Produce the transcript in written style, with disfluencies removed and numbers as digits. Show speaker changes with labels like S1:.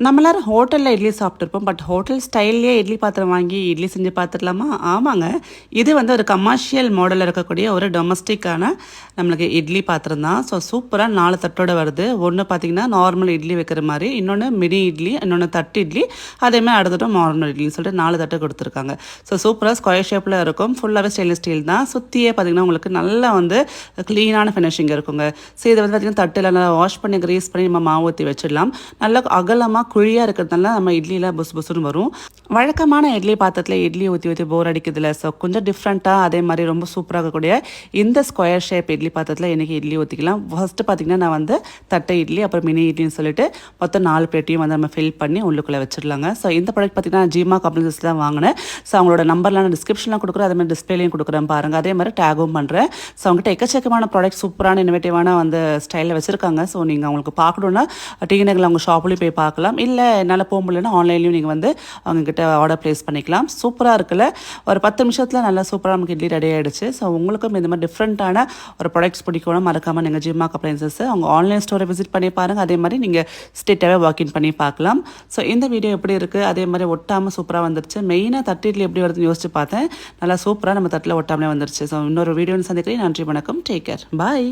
S1: நம்ம எல்லாரும் ஹோட்டலில் இட்லி சாப்பிட்ருப்போம். பட் ஹோட்டல் ஸ்டைல்லையே இட்லி பாத்திரம் வாங்கி இட்லி செஞ்சு பார்த்துடலாமா? ஆமாங்க. இது வந்து ஒரு கமர்ஷியல் மாடலில் இருக்கக்கூடிய ஒரு டொமஸ்டிக்கான நம்மளுக்கு இட்லி பாத்திரம் தான். ஸோ சூப்பராக 4 தட்டோடு வருது. ஒன்று பார்த்திங்கன்னா நார்மல் இட்லி வைக்கிற மாதிரி, இன்னொன்று மினி இட்லி, இன்னொன்று தட்டு இட்லி, அதேமாதிரி அடுத்தட்டும் நார்மல் இட்லின்னு சொல்லிட்டு 4 தட்டு கொடுத்துருக்காங்க. ஸோ சூப்பராக ஸ்கொயர் ஷேப்பில் இருக்கும். ஃபுல்லாகவே ஸ்டெயின்லெஸ் ஸ்டீல் தான். சுற்றியே பார்த்திங்கன்னா உங்களுக்கு நல்லா வந்து க்ளீனான ஃபினிஷிங் இருக்குங்க. ஸோ இதை வந்து பார்த்திங்கன்னா தட்டில் நல்லா வாஷ் பண்ணி க்ரீஸ் பண்ணி நம்ம மாவு ஊற்றி வச்சிடலாம். நல்லா அகலமாக குழியாக இருக்கிறதுனால நம்ம இட்லியில் புஸ் புஸ்ன்னு வரும். வழக்கமான இட்லி பாத்திரத்தில் இட்லி ஊற்றி ஊற்றி போர் அடிக்கிறதுல. ஸோ கொஞ்சம் டிஃப்ரெண்ட்டாக அதே மாதிரி ரொம்ப சூப்பராக இருக்கக்கூடிய இந்த ஸ்கொயர் ஷேப் இட்லி பாத்திரத்தில் இன்றைக்கி இட்லி ஊற்றிக்கலாம். ஃபஸ்ட்டு பார்த்திங்கன்னா நான் வந்து தட்டை இட்லி, அப்புறம் மினி இட்லின்னு சொல்லிட்டு மொத்தம் 4 பிளேட்டையும் வந்து நம்ம ஃபில் பண்ணி உள்ளுக்குள்ளே வச்சிடலாங்க. ஸோ இந்த ப்ராடக்ட் பார்த்திங்கன்னா ஜீமா கம்பெனிஸ் தான் வாங்கினேன். ஸோ அவங்களோட நம்பர்லாம் நான் டிஸ்கிரிப்ஷனில் கொடுக்குறேன், அதே மாதிரி டிஸ்பிளேலையும் கொடுக்குறேன் பாருங்கள். அதே மாதிரி டேகும் பண்ணுறேன். ஸோ அவங்ககிட்ட எக்கச்சக்கமான ப்ராடக்ட் சூப்பரான இனோவேட்டிவான வந்து ஸ்டைலில் வச்சுருக்காங்க. ஸோ நீங்கள் அவங்களுக்கு பார்க்கணுன்னா டிநகரில் அவங்க ஷாப்லேயும் போய் பார்க்கலாம். இல்லை என்னால் போக முடியலன்னா ஆன்லைன்லேயும் நீங்கள் வந்து அவங்கக்கிட்ட ஆர்டர் ப்ளேஸ் பண்ணிக்கலாம். சூப்பராக இருக்குல்ல, ஒரு 10 நிமிஷத்தில் நல்லா சூப்பராக நமக்கு இட்லி ரெடி ஆகிடுச்சு. ஸோ உங்களுக்கும் இந்த மாதிரி டிஃப்ரெண்ட்டான ஒரு ப்ராடக்ட்ஸ் பிடிக்கணும் மறக்காமல் நீங்கள் ஜிம்மா அப்ளையன்சஸ் அவங்க ஆன்லைன் ஸ்டோரை விசிட் பண்ணி பாருங்கள். அதே மாதிரி நீங்கள் ஸ்ட்ரெயிட்டாகவே வாக்கின் பண்ணி பார்க்கலாம். ஸோ இந்த வீடியோ எப்படி இருக்குது, அதே மாதிரி ஒட்டாமல் சூப்பராக வந்துருச்சு. மெயினாக தட்டு இட்லி எப்படி வருதுன்னு யோசிச்சு பார்த்தேன். நல்லா சூப்பராக நம்ம தட்டில் ஒட்டாமலே வந்துருச்சு. ஸோ இன்னொரு வீடியோன்னு சந்திக்கிறேன். நன்றி, வணக்கம், டேக் கேர், பாய்.